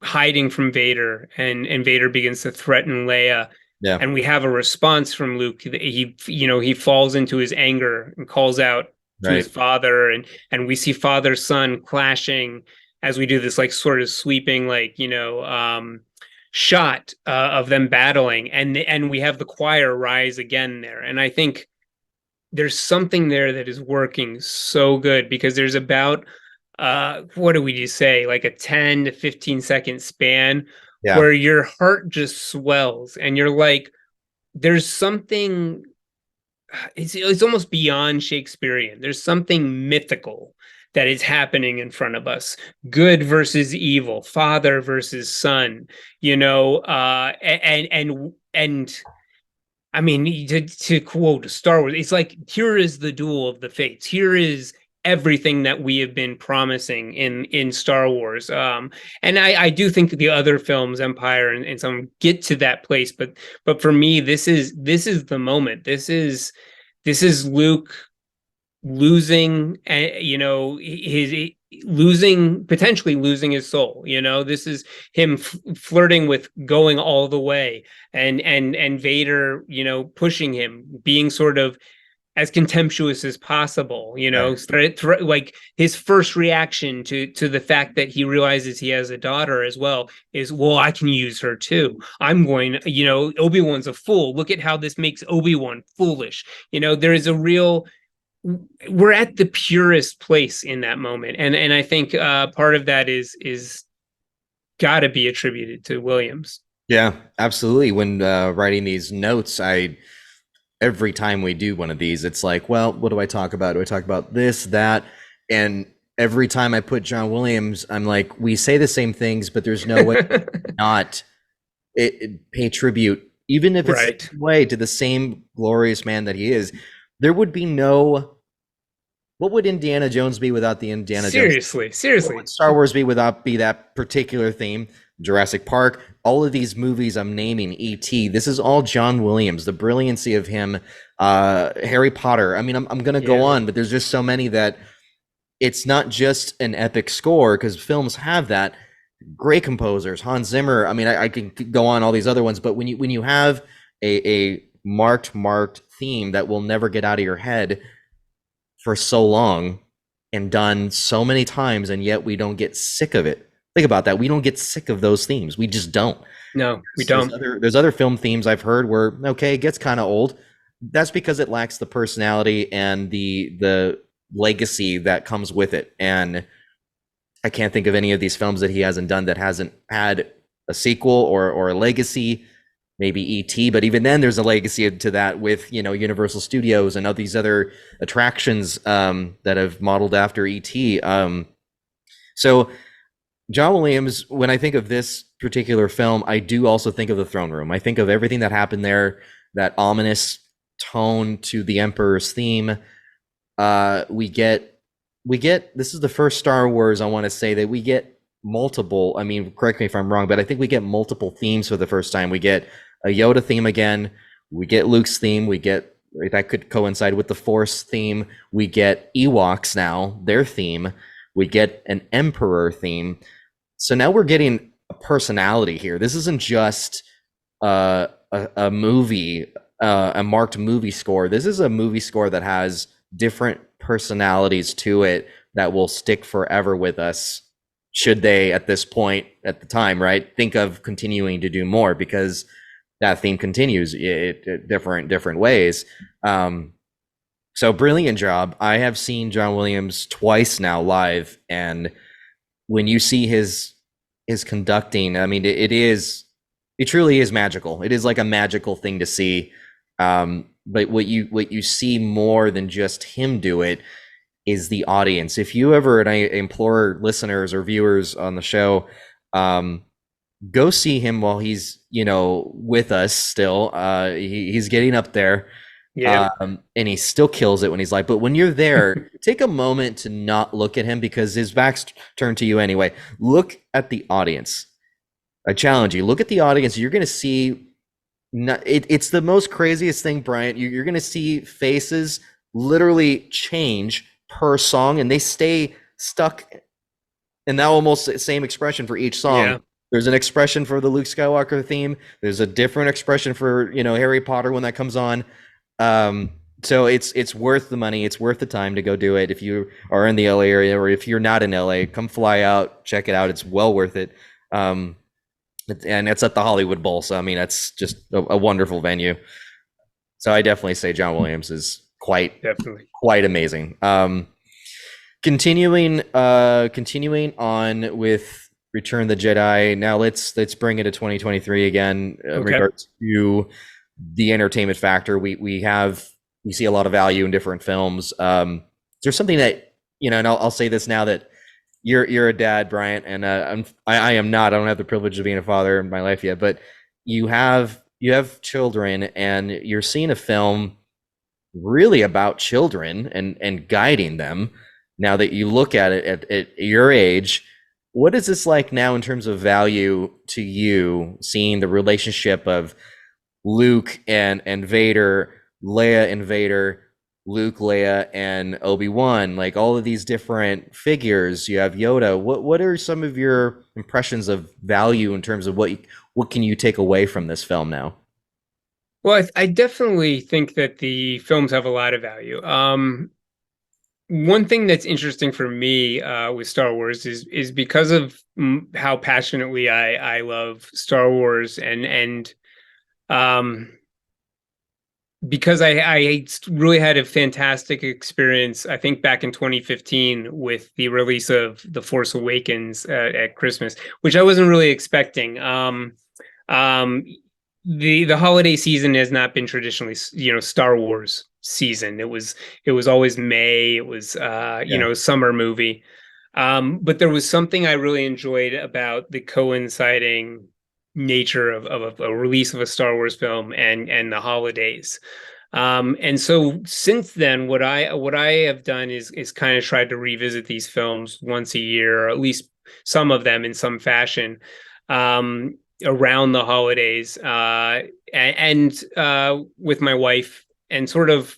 hiding from Vader and Vader begins to threaten Leia, Yeah. and we have a response from Luke. He falls into his anger and calls out to his Right. father, and we see father son clashing as we do this like sort of sweeping like shot of them battling, and we have the choir rise again there, and I think there's something there that is working so good because there's about what do we just say, like a 10 to 15 second span Yeah. where your heart just swells and you're like, there's something, it's almost beyond Shakespearean. There's something mythical that is happening in front of us. Good versus evil, father versus son, and I mean, to quote Star Wars, it's like, here is the duel of the fates. Here is everything that we have been promising in Star Wars. And I do think the other films, Empire and some, get to that place, but for me, this is the moment. This is Luke losing, his potentially losing his soul. This is him flirting with going all the way, and Vader, pushing him, being sort of as contemptuous as possible, Right. like his first reaction to the fact that he realizes he has a daughter as well is, well, I can use her too. I'm going, Obi-Wan's a fool. Look at how this makes Obi-Wan foolish. There is a real, we're at the purest place in that moment, and I think part of that is got to be attributed to Williams. Yeah, absolutely. When writing these notes, I every time we do one of these, it's like, well, what do I talk about? Do I talk about this, that? And every time I put John Williams, I'm like, we say the same things, but there's no way not pay tribute, even if it's the Right. same way, to the same glorious man that he is. There would be no. What would Indiana Jones be without the Indiana Jones? Seriously, What would seriously. Star Wars be without that particular theme? Jurassic Park, all of these movies I'm naming, E.T. This is all John Williams. The brilliancy of him, Harry Potter. I mean, I'm gonna go Yeah. on, but there's just so many that it's not just an epic score, because films have that. Great composers, Hans Zimmer. I mean, I can go on all these other ones, but when you have a marked theme that will never get out of your head for so long and done so many times, and yet we don't get sick of it. Think about that. We don't get sick of those themes. We just don't. No, we There's don't. other film themes I've heard where, okay, it gets kind of old. That's because it lacks the personality and the legacy that comes with it. And I can't think of any of these films that he hasn't done that hasn't had a sequel or a legacy. Maybe ET, but even then, there's a legacy to that with Universal Studios and all these other attractions that have modeled after ET. So John Williams, when I think of this particular film, I do also think of the throne room. I think of everything that happened there, that ominous tone to the Emperor's theme. We get this is the first Star Wars, I want to say, that we get multiple. I mean, correct me if I'm wrong, but I think we get multiple themes for the first time. We get a Yoda theme again. We get Luke's theme. We get that could coincide with the Force theme. We get Ewoks now, their theme. We get an Emperor theme. So now we're getting a personality here. This isn't just a movie, a marked movie score. This is a movie score that has different personalities to it that will stick forever with us. Should they, at this point, at the time, right, think of continuing to do more, because that theme continues different ways. So brilliant job. I have seen John Williams twice now live, and when you see his conducting, I mean, it truly is magical. It is like a magical thing to see. But what you see more than just him do it is the audience. If you ever, and I implore listeners or viewers on the show, go see him while he's with us still. He's getting up there. Yeah. And he still kills it when he's like, but when you're there, take a moment to not look at him, because his back's turned to you anyway. Look at the audience. I challenge you. Look at the audience. You're going to see, it's the most craziest thing, Bryant. You're going to see faces literally change per song, and they stay stuck in that almost same expression for each song. Yeah. There's an expression for the Luke Skywalker theme. There's a different expression for Harry Potter when that comes on. So it's worth the money. It's worth the time to go do it. If you are in the LA area, or if you're not in LA, come fly out, check it out. It's well worth it. And it's at the Hollywood Bowl. So, I mean, that's just a wonderful venue. So I definitely say John Williams is Definitely. quite amazing. Continuing on with Return of the Jedi. Now let's bring it to 2023 again, in Okay. regards to the entertainment factor. We see a lot of value in different films. There's something that and I'll say this now that you're a dad, Bryant, and I am not. I don't have the privilege of being a father in my life yet, but you have children, and you're seeing a film really about children and guiding them. Now that you look at it at your age, what is this like now in terms of value to you, seeing the relationship of Luke and Vader, Leia and Vader, Luke, Leia, and Obi-Wan, like all of these different figures? You have Yoda. What are some of your impressions of value in terms of what can you take away from this film now? Well, I definitely think that the films have a lot of value. One thing that's interesting for me with Star Wars is because of how passionately I love Star Wars, and um, because I really had a fantastic experience, I think back in 2015 with the release of The Force Awakens at Christmas, which I wasn't really expecting. Um, the holiday season has not been traditionally, Star Wars season. It was always May. It was Yeah. summer movie. But there was something I really enjoyed about the coinciding nature of a release of a Star Wars film and the holidays. And so since then, what I have done is kind of tried to revisit these films once a year, or at least some of them in some fashion, around the holidays, and with my wife, and sort of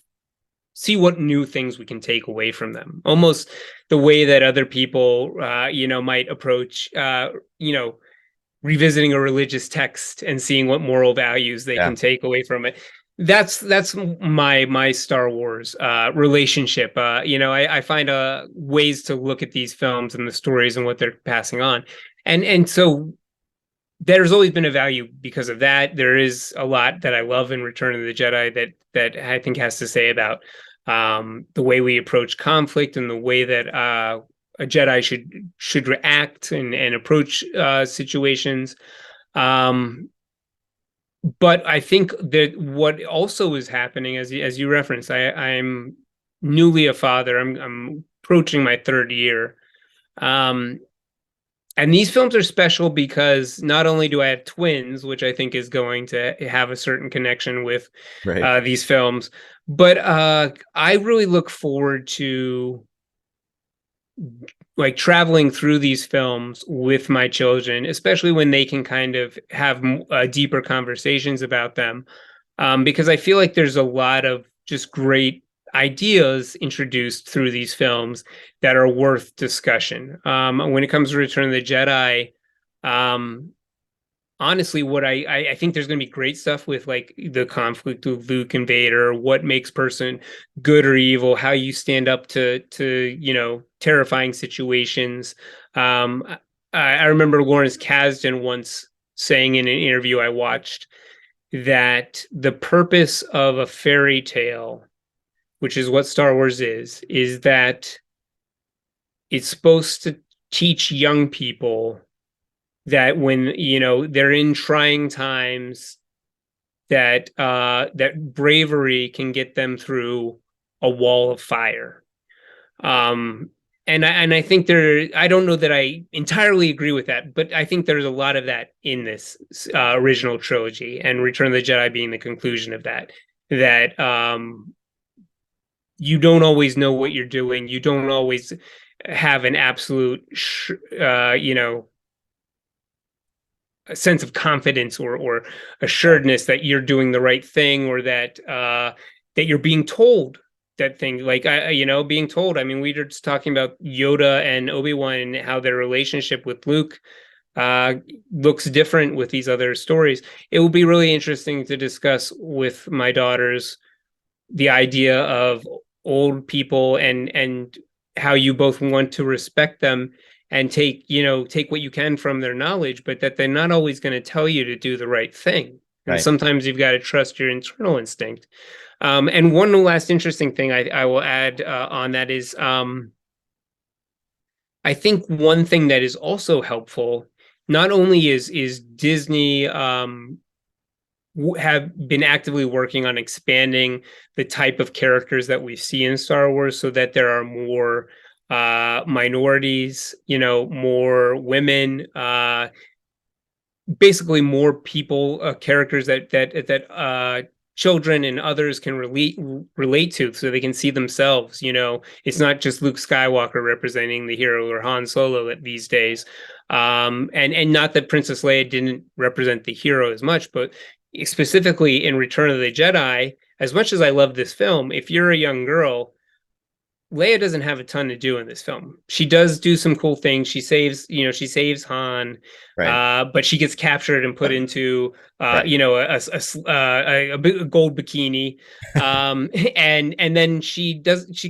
see what new things we can take away from them. Almost the way that other people, might approach, revisiting a religious text and seeing what moral values they Yeah. can take away from it. That's my Star Wars relationship. I find ways to look at these films and the stories and what they're passing on, and so there's always been a value because of that. There is a lot that I love in Return of the Jedi that I think has to say about the way we approach conflict, and the way that a Jedi should react and approach situations. Um, but I think that what also is happening, as you referenced, I'm newly a father. I'm approaching my third year. Um, And these films are special because not only do I have twins, which I think is going to have a certain connection with Right. these films, but I really look forward to like traveling through these films with my children, especially when they can kind of have deeper conversations about them, because I feel like there's a lot of just great ideas introduced through these films that are worth discussion. When it comes to Return of the Jedi, um, honestly, what I think there's going to be great stuff with like the conflict with Luke and Vader, what makes person good or evil, how you stand up to terrifying situations. Um, I remember Lawrence Kasdan once saying in an interview I watched that the purpose of a fairy tale, which is what Star Wars is that it's supposed to teach young people that when they're in trying times, that bravery can get them through a wall of fire. Um, and I think I don't know that I entirely agree with that, but I think there's a lot of that in this original trilogy, and Return of the Jedi being the conclusion of that. That you don't always know what you're doing. You don't always have an absolute, a sense of confidence or Yeah. assuredness that you're doing the right thing, or that you're being told that thing, like being told. I mean, we were just talking about Yoda and Obi-Wan and how their relationship with Luke uh looks different with these other stories. It will be really interesting to discuss with my daughters the idea of old people and how you both want to respect them and take what you can from their knowledge, but that they're not always going to tell you to do the right thing, and Right. sometimes you've got to trust your internal instinct. And one last interesting thing I will add on that is, I think one thing that is also helpful, not only is Disney have been actively working on expanding the type of characters that we see in Star Wars so that there are more minorities, more women, basically more people, characters that children and others can relate to, so they can see themselves. It's not just Luke Skywalker representing the hero or Han Solo these days. And not that Princess Leia didn't represent the hero as much, but specifically in Return of the Jedi, as much as I love this film, if you're a young girl, Leia doesn't have a ton to do in this film. She does do some cool things. She saves Han, Right. but she gets captured and put into, Right. a gold bikini, and then she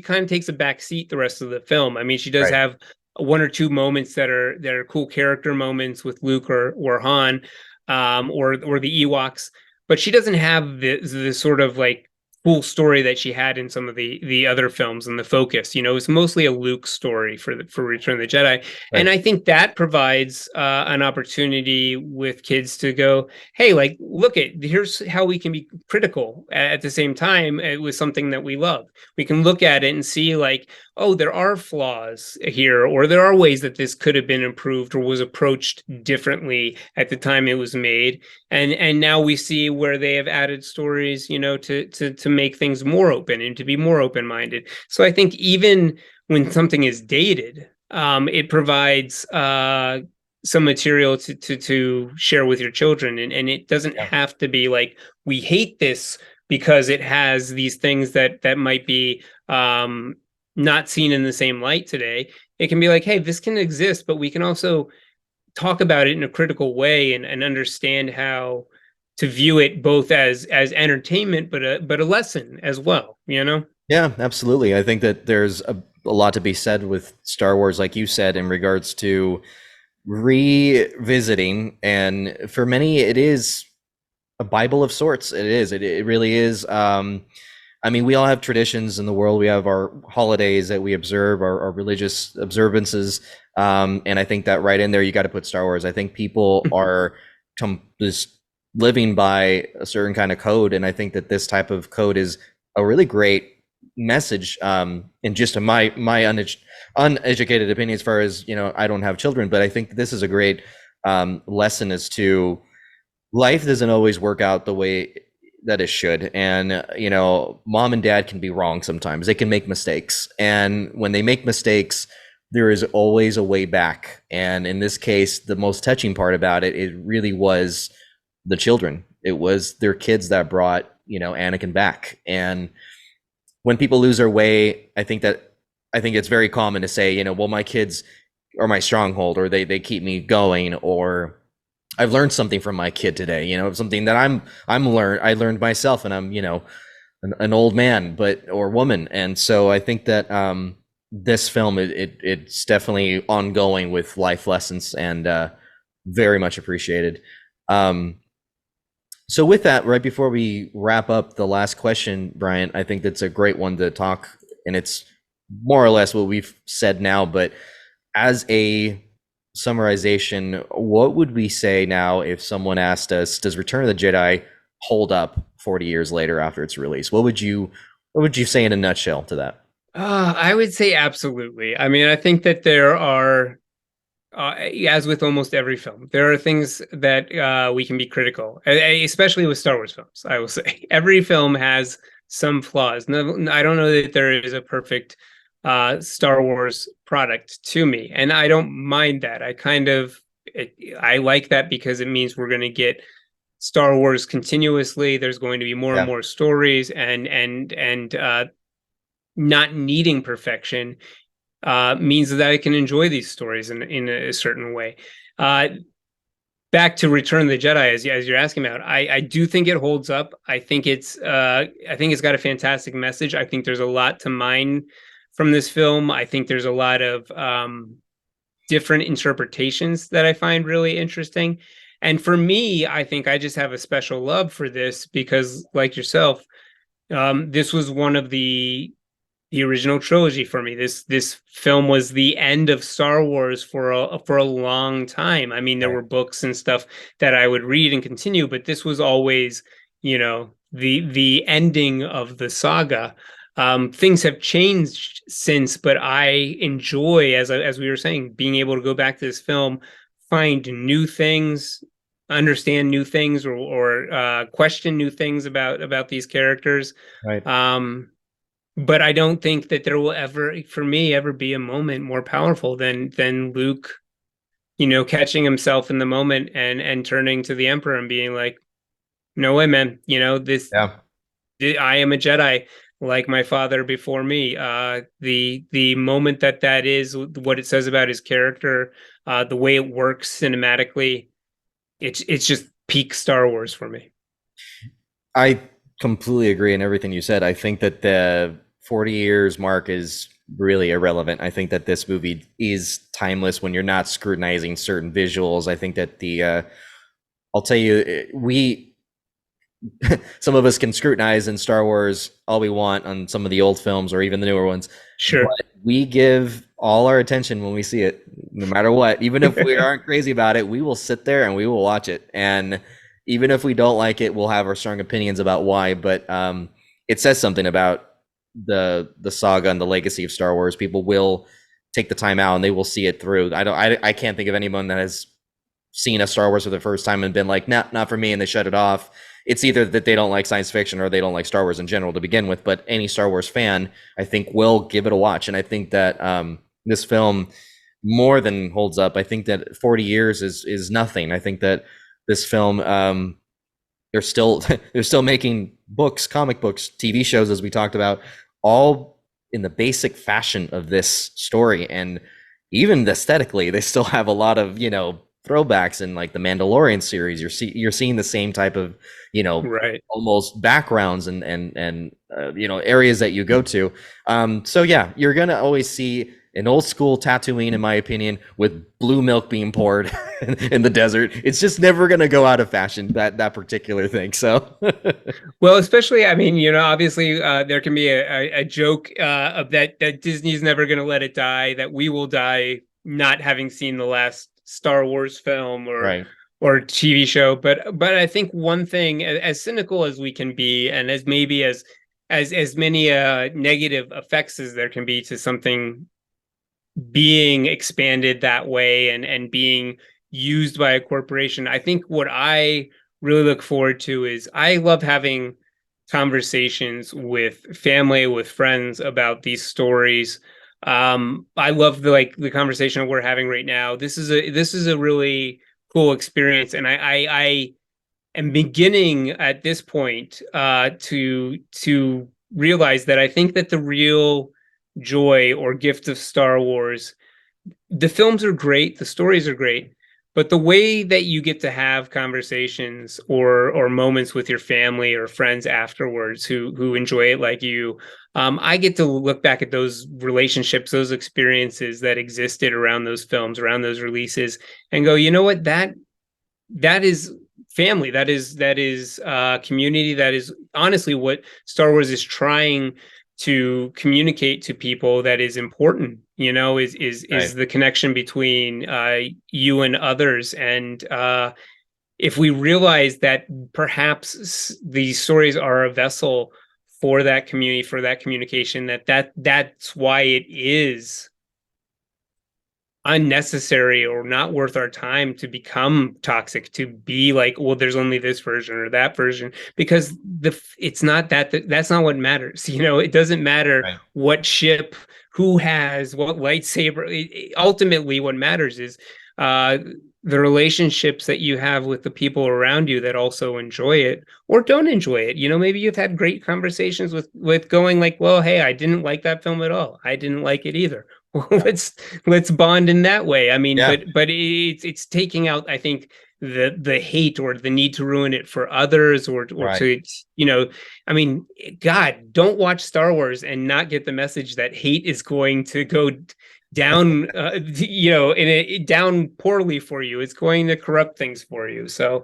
kind of takes a back seat the rest of the film. I mean, she does Right. have one or two moments that are cool character moments with Luke or Han, or the Ewoks, but she doesn't have the sort of like cool story that she had in some of the other films, and the focus. It's mostly a Luke story for Return of the Jedi, and Right. I think that provides an opportunity with kids to go, hey, like, look at here's how we can be critical at the same time with something that we love. We can look at it and see like, oh, there are flaws here, or there are ways that this could have been improved or was approached differently at the time it was made, and now we see where they have added stories, to make things more open and to be more open minded. So I think even when something is dated, it provides some material to share with your children, and it doesn't Yeah. have to be like, we hate this because it has these things that might be not seen in the same light today. It can be like, hey, this can exist, but we can also talk about it in a critical way, and understand how to view it both as entertainment, but a lesson as well. Yeah, absolutely. I think that there's a lot to be said with Star Wars, like you said, in regards to revisiting. And for many, it is a Bible of sorts. It is. It really is. I mean, we all have traditions in the world. We have our holidays that we observe, our religious observances. And I think that right in there, you got to put Star Wars. I think people are just living by a certain kind of code. And I think that this type of code is a really great message, in just my uneducated opinion, as far as, I don't have children, but I think this is a great lesson as to life doesn't always work out the way that it should. And, mom and dad can be wrong sometimes. They can make mistakes. And when they make mistakes, there is always a way back. And in this case, the most touching part about it, it really was the children. It was their kids that brought, Anakin back. And when people lose their way, I think it's very common to say, well, my kids are my stronghold, or they keep me going, or I've learned something from my kid today, something that I learned myself, and I'm, an old man, or woman. And so I think that this film, it's definitely ongoing with life lessons, and very much appreciated. So with that, right before we wrap up, the last question, Bryant, I think that's a great one to talk, and it's more or less what we've said now, but as a summarization, what would we say now if someone asked us, does Return of the Jedi hold up 40 years later after its release? What would you say in a nutshell to that? I would say absolutely. I mean, I think that there are, as with almost every film, there are things that we can be critical, especially with Star Wars films. I will say every film has some flaws. No, I don't know that there is a perfect Star Wars product to me, and I don't mind that. I like that because it means we're going to get Star Wars continuously. There's going to be more and Yeah, more stories, and not needing perfection means that I can enjoy these stories in a certain way. Uh, Back to Return of the Jedi, as you're asking about, I do think it holds up. I think it's got a fantastic message. I think there's a lot to mine from this film. I think there's a lot of different interpretations that I find really interesting. And for me, I think I just have a special love for this because, like yourself, this was one of the original trilogy for me. This film was the end of Star Wars for a long time. I mean, there right. were books and stuff that I would read and continue, but this was always, the ending of the saga. Things have changed since, but I enjoy, as we were saying, being able to go back to this film, find new things, understand new things, or question new things about these characters. Right. But I don't think that there will ever, for me, ever be a moment more powerful than Luke, catching himself in the moment and turning to the Emperor and being like, "No way, man! This Yeah. I am a Jedi, like my father before me." The moment that is what it says about his character, the way it works cinematically, it's just peak Star Wars for me. I completely agree in everything you said. I think that the 40 years mark is really irrelevant. I think that this movie is timeless when you're not scrutinizing certain visuals. I think that I'll tell you, some of us can scrutinize in Star Wars all we want on some of the old films or even the newer ones, Sure. but we give all our attention when we see it, no matter what. Even if we aren't crazy about it, we will sit there and we will watch it. And even if we don't like it, we'll have our strong opinions about why. But it says something about the saga and the legacy of Star Wars. People will take the time out and they will see it through. I can't think of anyone that has seen a Star Wars for the first time and been like, nah, not for me, and they shut it off. It's either that they don't like science fiction or they don't like Star Wars in general to begin with. But any Star Wars fan, I think, will give it a watch. And I think that this film more than holds up. I think that 40 years is nothing. I think that this film, they're still they're still making books, comic books, TV shows, as we talked about, all in the basic fashion of this story. And even aesthetically, they still have a lot of, throwbacks in like the Mandalorian series. You're seeing the same type of, Right. almost backgrounds and areas that you go to. So yeah, you're gonna always see an old school Tatooine, in my opinion, with blue milk being poured in the desert. It's just never gonna go out of fashion, that particular thing. So Well, especially, I mean, obviously, there can be a joke of that Disney's never going to let it die, that we will die not having seen the last Star Wars film right. or TV show. But I think one thing, as cynical as we can be, and as maybe as as many negative effects as there can be to something being expanded that way and being used by a corporation. I think what I really look forward to is I love having conversations with family, with friends about these stories. I love the conversation we're having right now. This is a really cool experience, and I am beginning at this point to realize that I think that the real joy or gift of Star Wars, the films are great, the stories are great, but the way that you get to have conversations or moments with your family or friends afterwards who enjoy it like you, I get to look back at those relationships, those experiences that existed around those films, around those releases, and go, you know what, that is family, that is community, that is honestly what Star Wars is trying to communicate to people, that is important, is Right. the connection between you and others. And if we realize that perhaps these stories are a vessel for that community, for that communication, that's why it is unnecessary or not worth our time to become toxic, to be like, well, there's only this version or that version, because it's not that's not what matters. It doesn't matter Right. what ship, who has what lightsaber. Ultimately what matters is uh the relationships that you have with the people around you that also enjoy it or don't enjoy it. Maybe you've had great conversations with going like, well, hey, I didn't like that film at all, I didn't like it either. Well, Yeah. let's bond in that way. I mean, Yeah. but it's taking out, I think, the hate or the need to ruin it for others, or Right. to, I mean, God, don't watch Star Wars and not get the message that hate is going to go down, down poorly for you. It's going to corrupt things for you. So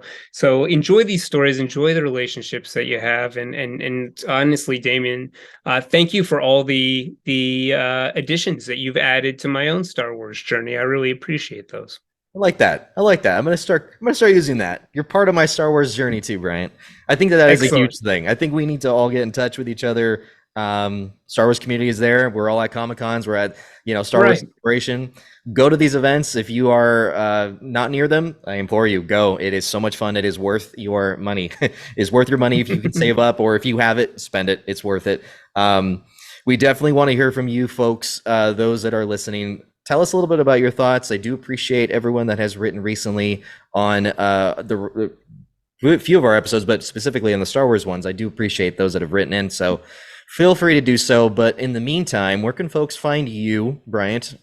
enjoy these stories, enjoy the relationships that you have, and honestly, Damian, thank you for all the additions that you've added to my own Star Wars journey. I really appreciate those. I like that. I like that. I'm gonna start using that. You're part of my Star Wars journey too, Bryant. I think that is a Excellent. huge thing. I think we need to all get in touch with each other. Star Wars community is there. We're all at Comic Cons. We're at Star Wars Right. Celebration. Go to these events if you are not near them. I implore you, go. It is so much fun. It is worth your money. It is worth your money if you can save up, or if you have it, spend it. It's worth it. We definitely want to hear from you folks, those that are listening. Tell us a little bit about your thoughts. I do appreciate everyone that has written recently on the few of our episodes, but specifically on the Star Wars ones. I do appreciate those that have written in. So feel free to do so. But in the meantime, where can folks find you, Bryant?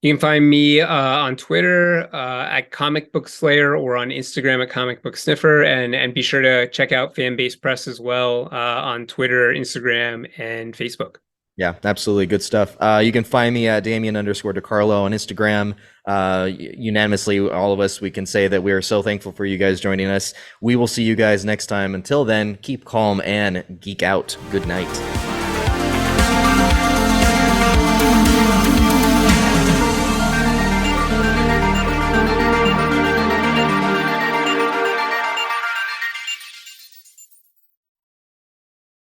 You can find me on Twitter at Comic Book Slayer, or on Instagram at Comic Book Sniffer, and be sure to check out Fanbase Press as well on Twitter, Instagram, and Facebook. Yeah, absolutely. Good stuff. You can find me at Damian_Dicarlo on Instagram. Unanimously, all of us, we can say that we are so thankful for you guys joining us. We will see you guys next time. Until then, keep calm and geek out. Good night.